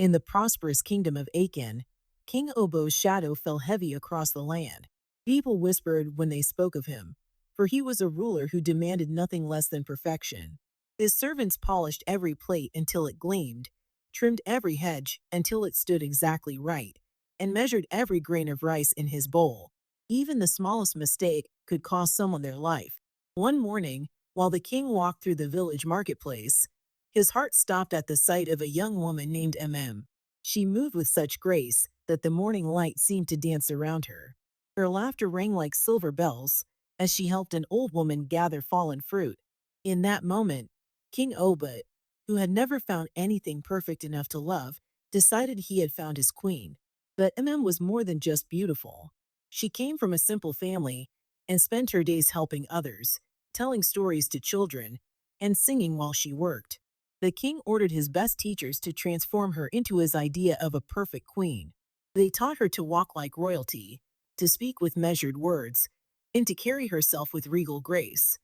In the prosperous kingdom of Achan, King Obo's shadow fell heavy across the land. People whispered when they spoke of him, for he was a ruler who demanded nothing less than perfection. His servants polished every plate until it gleamed, trimmed every hedge until it stood exactly right, and measured every grain of rice in his bowl. Even the smallest mistake could cost someone their life. One morning, while the king walked through the village marketplace, his heart stopped at the sight of a young woman named MM. She moved with such grace that the morning light seemed to dance around her. Her laughter rang like silver bells as she helped an old woman gather fallen fruit. In that moment, King Obed, who had never found anything perfect enough to love, decided he had found his queen. But MM was more than just beautiful. She came from a simple family and spent her days helping others, telling stories to children, and singing while she worked. The king ordered his best teachers to transform her into his idea of a perfect queen. They taught her to walk like royalty, to speak with measured words, and to carry herself with regal grace.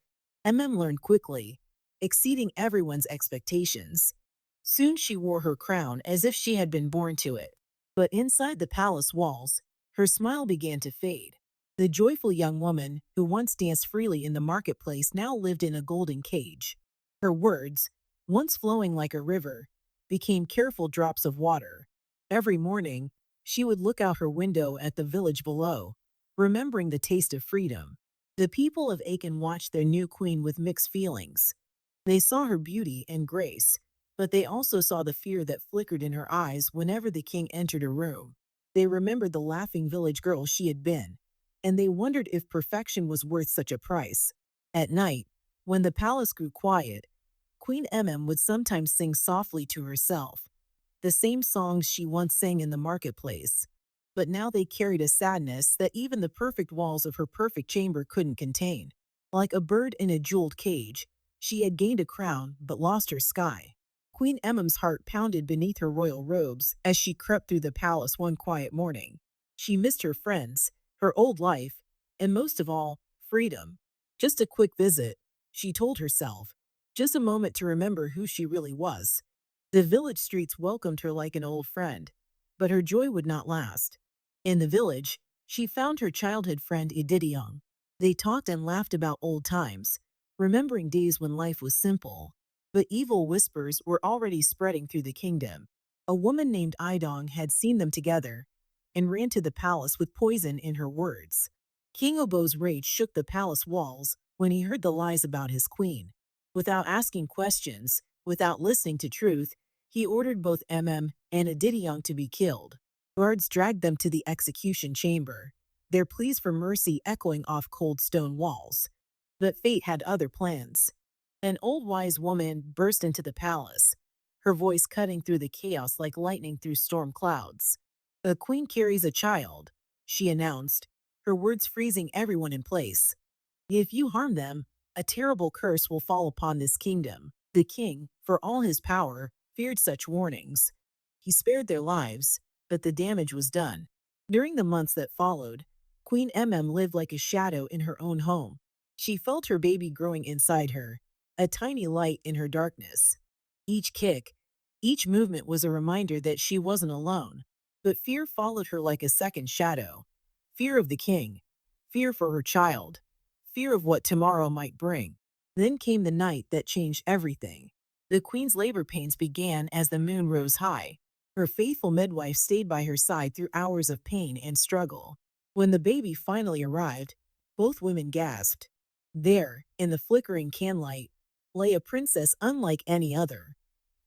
MM learned quickly, exceeding everyone's expectations. Soon she wore her crown as if she had been born to it. But inside the palace walls, her smile began to fade. The joyful young woman who once danced freely in the marketplace now lived in a golden cage. Her words, once flowing like a river, became careful drops of water. Every morning, she would look out her window at the village below, remembering the taste of freedom. The people of Achan watched their new queen with mixed feelings. They saw her beauty and grace, but they also saw the fear that flickered in her eyes whenever the king entered a room. They remembered the laughing village girl she had been, and they wondered if perfection was worth such a price. At night, when the palace grew quiet, Queen Emem would sometimes sing softly to herself, the same songs she once sang in the marketplace. But now they carried a sadness that even the perfect walls of her perfect chamber couldn't contain. Like a bird in a jeweled cage, she had gained a crown but lost her sky. Queen Emem's heart pounded beneath her royal robes as she crept through the palace one quiet morning. She missed her friends, her old life, and most of all, freedom. Just a quick visit, she told herself, just a moment to remember who she really was. The village streets welcomed her like an old friend, but her joy would not last. In the village, she found her childhood friend Ididion. They talked and laughed about old times, remembering days when life was simple. But evil whispers were already spreading through the kingdom. A woman named Idong had seen them together and ran to the palace with poison in her words. King Obo's rage shook the palace walls when he heard the lies about his queen. Without asking questions, without listening to truth, he ordered both MM and Ididion to be killed. Guards dragged them to the execution chamber, their pleas for mercy echoing off cold stone walls. But fate had other plans. An old wise woman burst into the palace, her voice cutting through the chaos like lightning through storm clouds. "A queen carries a child," she announced, her words freezing everyone in place. "If you harm them, a terrible curse will fall upon this kingdom." The king, for all his power, feared such warnings. He spared their lives, but the damage was done. During the months that followed, Queen MM lived like a shadow in her own home. She felt her baby growing inside her, a tiny light in her darkness. Each kick, each movement was a reminder that she wasn't alone. But fear followed her like a second shadow. Fear of the king, fear for her child, fear of what tomorrow might bring. Then came the night that changed everything. The queen's labor pains began as the moon rose high. Her faithful midwife stayed by her side through hours of pain and struggle. When the baby finally arrived, both women gasped. There, in the flickering candlelight, lay a princess unlike any other.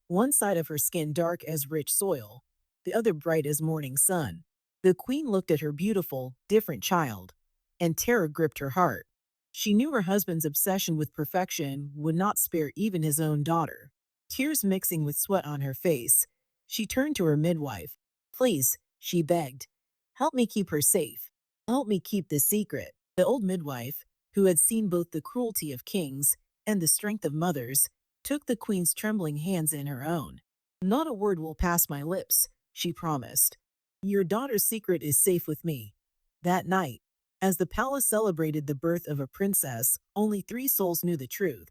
One side of her skin dark as rich soil, the other bright as morning sun. The queen looked at her beautiful, different child, and terror gripped her heart. She knew her husband's obsession with perfection would not spare even his own daughter. Tears mixing with sweat on her face, she turned to her midwife. "Please," she begged, "help me keep her safe. Help me keep this secret." The old midwife, who had seen both the cruelty of kings and the strength of mothers, took the queen's trembling hands in her own. "Not a word will pass my lips," she promised. "Your daughter's secret is safe with me." That night, as the palace celebrated the birth of a princess, only 3 souls knew the truth: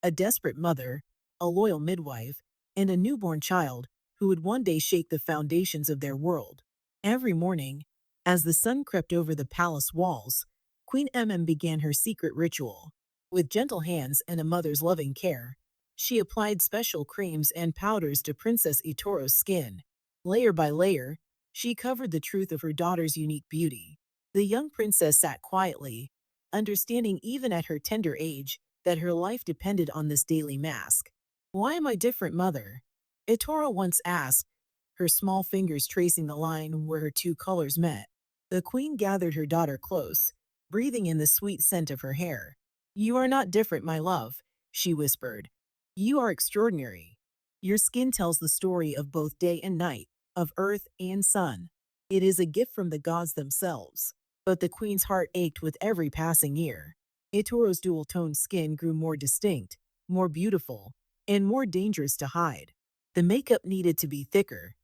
a desperate mother, a loyal midwife, and a newborn child who would one day shake the foundations of their world. Every morning, as the sun crept over the palace walls, Queen began her secret ritual. With gentle hands and a mother's loving care, she applied special creams and powders to Princess Itoro's skin. Layer by layer, she covered the truth of her daughter's unique beauty. The young princess sat quietly, understanding even at her tender age that her life depended on this daily mask. "Why am I different, mother?" Itoro once asked, her small fingers tracing the line where her two colors met. The queen gathered her daughter close, breathing in the sweet scent of her hair. "You are not different, my love," she whispered. "You are extraordinary. Your skin tells the story of both day and night, of earth and sun. It is a gift from the gods themselves." But the queen's heart ached with every passing year. Itoro's dual-toned skin grew more distinct, more beautiful, and more dangerous to hide. The makeup needed to be thicker,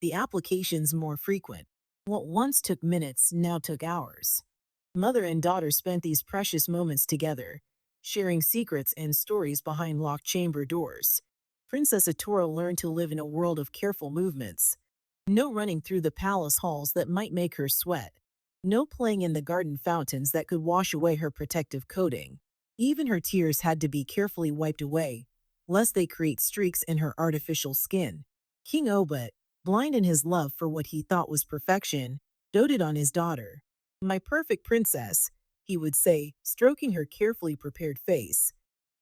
the applications more frequent. What once took minutes now took hours. Mother and daughter spent these precious moments together, sharing secrets and stories behind locked chamber doors. Princess Itoro learned to live in a world of careful movements. No running through the palace halls that might make her sweat. No playing in the garden fountains that could wash away her protective coating. Even her tears had to be carefully wiped away, lest they create streaks in her artificial skin. King Obed, blind in his love for what he thought was perfection, doted on his daughter. "My perfect princess," he would say, stroking her carefully prepared face.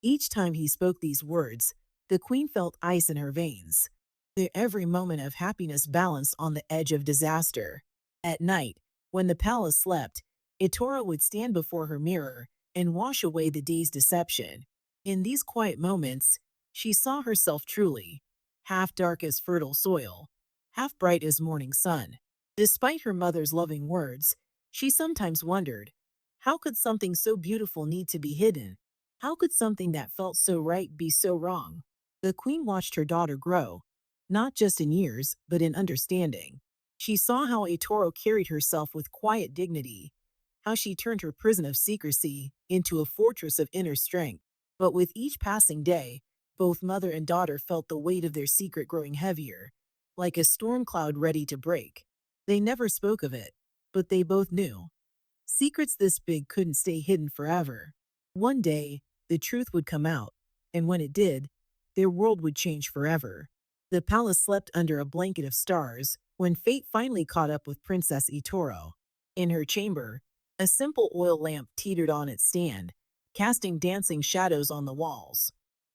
Each time he spoke these words, the queen felt ice in her veins. Their every moment of happiness balanced on the edge of disaster. At night, when the palace slept, Itoro would stand before her mirror and wash away the day's deception. In these quiet moments, she saw herself truly, half dark as fertile soil, half bright as morning sun. Despite her mother's loving words, she sometimes wondered, how could something so beautiful need to be hidden? How could something that felt so right be so wrong? The queen watched her daughter grow, not just in years, but in understanding. She saw how Itoro carried herself with quiet dignity, how she turned her prison of secrecy into a fortress of inner strength. But with each passing day, both mother and daughter felt the weight of their secret growing heavier, like a storm cloud ready to break. They never spoke of it, but they both knew. Secrets this big couldn't stay hidden forever. One day, the truth would come out, and when it did, their world would change forever. The palace slept under a blanket of stars when fate finally caught up with Princess Itoro. In her chamber, a simple oil lamp teetered on its stand, casting dancing shadows on the walls.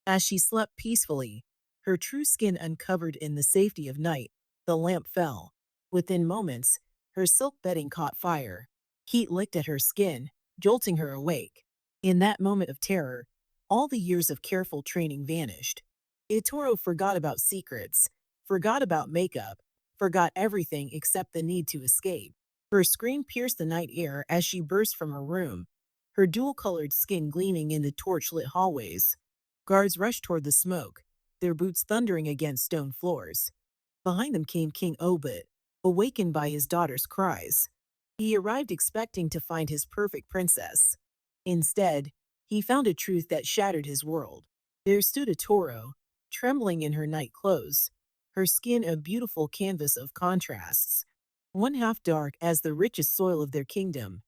As she slept peacefully, her true skin uncovered in the safety of night, the lamp fell. Within moments, her silk bedding caught fire. Heat licked at her skin, jolting her awake. In that moment of terror, all the years of careful training vanished. Itoro forgot about secrets, forgot about makeup, forgot everything except the need to escape. Her scream pierced the night air as she burst from her room, her dual-colored skin gleaming in the torch-lit hallways. Guards rushed toward the smoke, their boots thundering against stone floors. Behind them came King Obed, awakened by his daughter's cries. He arrived expecting to find his perfect princess. Instead, he found a truth that shattered his world. There stood Itoro, trembling in her night clothes, her skin a beautiful canvas of contrasts, one half dark as the richest soil of their kingdom,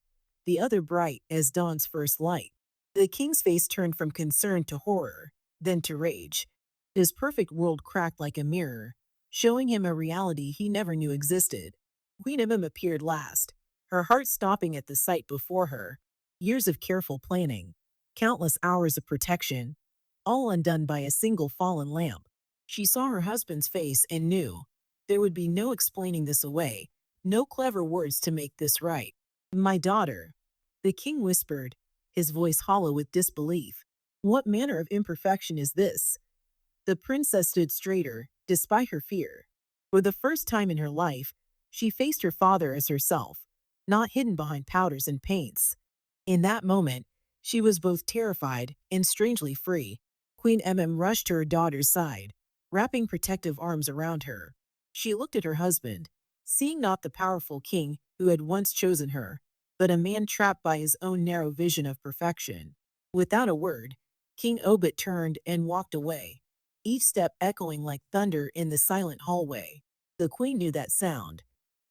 the other bright as dawn's first light. The king's face turned from concern to horror, then to rage. His perfect world cracked like a mirror, showing him a reality he never knew existed. Queen appeared last, her heart stopping at the sight before her. Years of careful planning, countless hours of protection, all undone by a single fallen lamp. She saw her husband's face and knew there would be no explaining this away, no clever words to make this right. "My daughter," the king whispered, his voice hollow with disbelief. "What manner of imperfection is this?" The princess stood straighter, despite her fear. For the first time in her life, she faced her father as herself, not hidden behind powders and paints. In that moment, she was both terrified and strangely free. Queen rushed to her daughter's side, wrapping protective arms around her. She looked at her husband, seeing not the powerful king who had once chosen her, but a man trapped by his own narrow vision of perfection. Without a word, King Obed turned and walked away, each step echoing like thunder in the silent hallway. The queen knew that sound.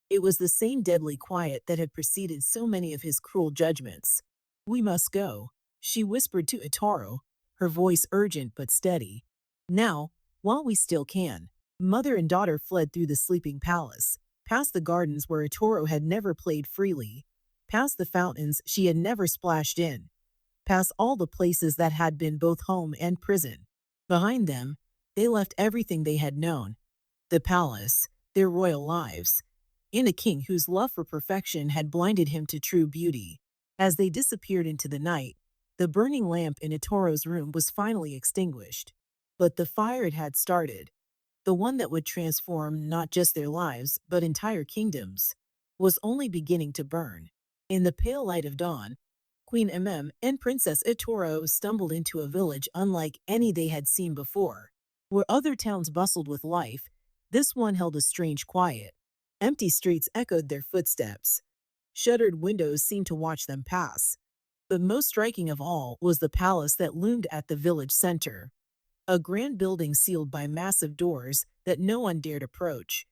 It was the same deadly quiet that had preceded so many of his cruel judgments. "We must go," she whispered to Itaro, her voice urgent but steady. "Now, while we still can." Mother and daughter fled through the sleeping palace, past the gardens where Itaro had never played freely, past the fountains she had never splashed in, past all the places that had been both home and prison. Behind them, they left everything they had known, the palace, their royal lives, and a king whose love for perfection had blinded him to true beauty. As they disappeared into the night, the burning lamp in Itoro's room was finally extinguished. But the fire it had started, the one that would transform not just their lives but entire kingdoms, was only beginning to burn. In the pale light of dawn, Queen and Princess Itoro stumbled into a village unlike any they had seen before. Where other towns bustled with life, this one held a strange quiet. Empty streets echoed their footsteps. Shuttered windows seemed to watch them pass. But most striking of all was the palace that loomed at the village center. A grand building sealed by massive doors that no one dared approach.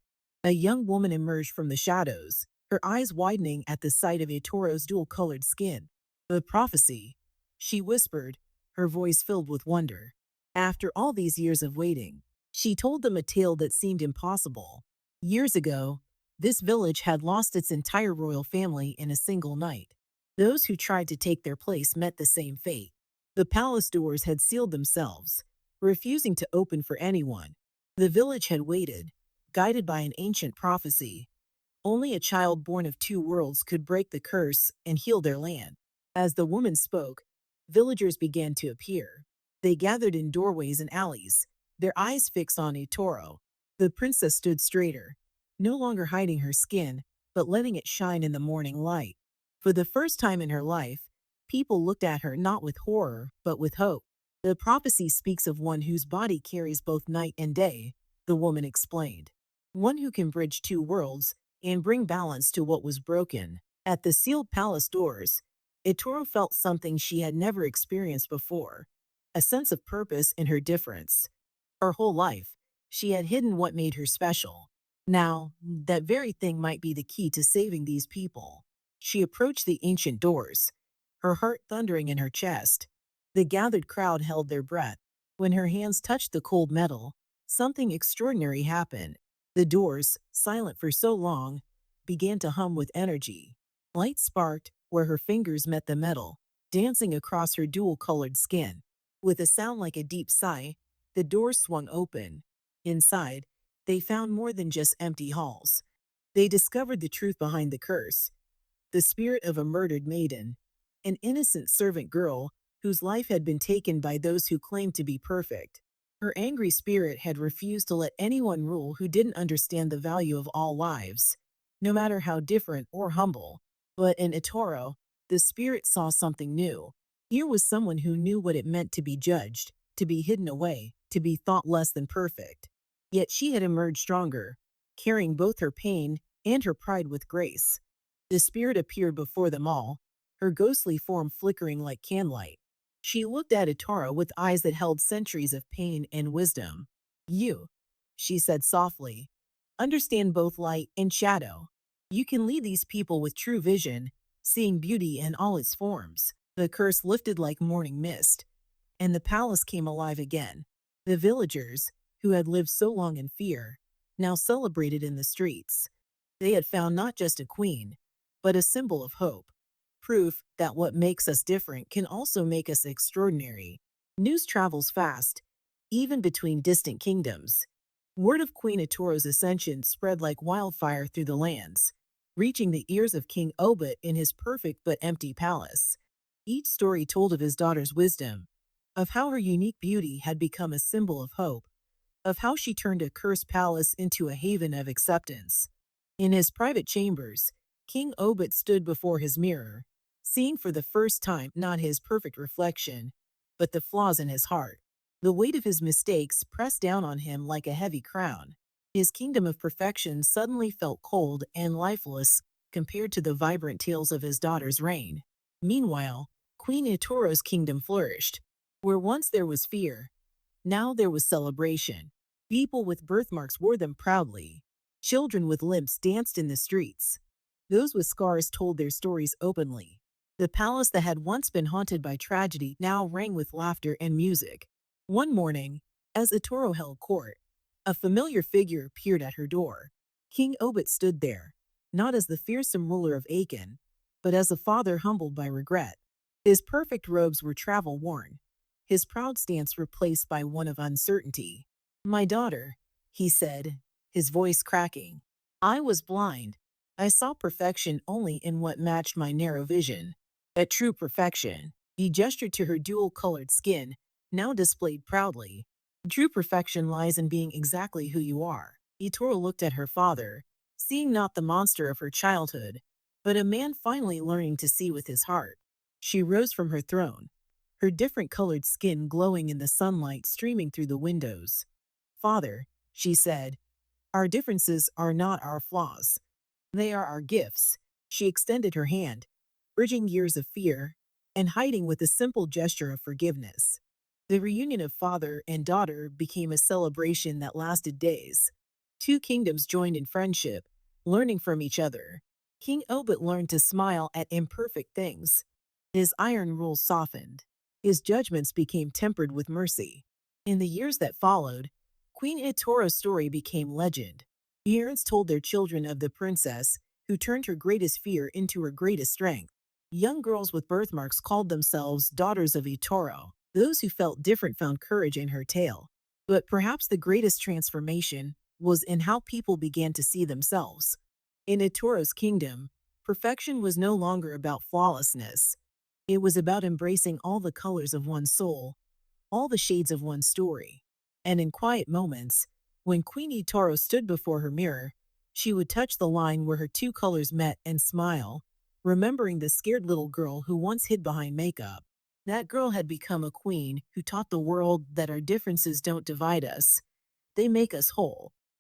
A young woman emerged from the shadows, her eyes widening at the sight of Itoro's dual-colored skin. "The prophecy," she whispered, her voice filled with wonder. After all these years of waiting, she told them a tale that seemed impossible. Years ago, this village had lost its entire royal family in a single night. Those who tried to take their place met the same fate. The palace doors had sealed themselves, refusing to open for anyone. The village had waited, guided by an ancient prophecy. Only a child born of two worlds could break the curse and heal their land. As the woman spoke, villagers began to appear. They gathered in doorways and alleys, their eyes fixed on Itoro. The princess stood straighter, no longer hiding her skin, but letting it shine in the morning light. For the first time in her life, people looked at her not with horror, but with hope. "The prophecy speaks of one whose body carries both night and day," the woman explained. "One who can bridge two worlds and bring balance to what was broken." At the sealed palace doors, Itoro felt something she had never experienced before, a sense of purpose in her difference. Her whole life, she had hidden what made her special. Now, that very thing might be the key to saving these people. She approached the ancient doors, her heart thundering in her chest. The gathered crowd held their breath. When her hands touched the cold metal, something extraordinary happened. The doors, silent for so long, began to hum with energy. Light sparked where her fingers met the metal, dancing across her dual-colored skin. With a sound like a deep sigh, the doors swung open. Inside, they found more than just empty halls. They discovered the truth behind the curse, the spirit of a murdered maiden, an innocent servant girl whose life had been taken by those who claimed to be perfect. Her angry spirit had refused to let anyone rule who didn't understand the value of all lives, no matter how different or humble. But in Itoro, the spirit saw something new. Here was someone who knew what it meant to be judged, to be hidden away, to be thought less than perfect. Yet she had emerged stronger, carrying both her pain and her pride with grace. The spirit appeared before them all, her ghostly form flickering like candlelight. She looked at Itaro with eyes that held centuries of pain and wisdom. "You," she said softly, "understand both light and shadow. You can lead these people with true vision, seeing beauty in all its forms." The curse lifted like morning mist, and the palace came alive again. The villagers, who had lived so long in fear, now celebrated in the streets. They had found not just a queen, but a symbol of hope, proof that what makes us different can also make us extraordinary. News travels fast, even between distant kingdoms. Word of Queen Itoro's ascension spread like wildfire through the lands, reaching the ears of King Obit in his perfect but empty palace. Each story told of his daughter's wisdom, of how her unique beauty had become a symbol of hope, of how she turned a cursed palace into a haven of acceptance. In his private chambers, King Obit stood before his mirror, seeing for the first time not his perfect reflection, but the flaws in his heart. The weight of his mistakes pressed down on him like a heavy crown. His kingdom of perfection suddenly felt cold and lifeless compared to the vibrant tales of his daughter's reign. Meanwhile, Queen Itoro's kingdom flourished. Where once there was fear, Now there was celebration. People with birthmarks wore them proudly. Children with limps danced in the streets. Those with scars told their stories openly. The palace that had once been haunted by tragedy now rang with laughter and music. One morning, as Etoro held court, a familiar figure appeared at her door. King Obed stood there, not as the fearsome ruler of Achan, but as a father humbled by regret. His perfect robes were travel-worn, his proud stance replaced by one of uncertainty. "My daughter," he said, his voice cracking. "I was blind. I saw perfection only in what matched my narrow vision. A true perfection." He gestured to her dual-colored skin, now displayed proudly. "True perfection lies in being exactly who you are." Itoro looked at her father, seeing not the monster of her childhood, but a man finally learning to see with his heart. She rose from her throne, her different colored skin glowing in the sunlight streaming through the windows. "Father," she said, "our differences are not our flaws. They are our gifts." She extended her hand, bridging years of fear and hiding with a simple gesture of forgiveness. The reunion of father and daughter became a celebration that lasted days. Two kingdoms joined in friendship, learning from each other. King Obed learned to smile at imperfect things. His iron rule softened. His judgments became tempered with mercy. In the years that followed, Queen Itoro's story became legend. Parents told their children of the princess who turned her greatest fear into her greatest strength. Young girls with birthmarks called themselves daughters of Itoro. Those who felt different found courage in her tale. But perhaps the greatest transformation was in how people began to see themselves. In Itoro's kingdom, perfection was no longer about flawlessness. It was about embracing all the colors of one's soul, all the shades of one's story. And in quiet moments, when Queen Itoro stood before her mirror, she would touch the line where her two colors met and smile, remembering the scared little girl who once hid behind makeup. That girl had become a queen who taught the world that our differences don't divide us, they make us whole.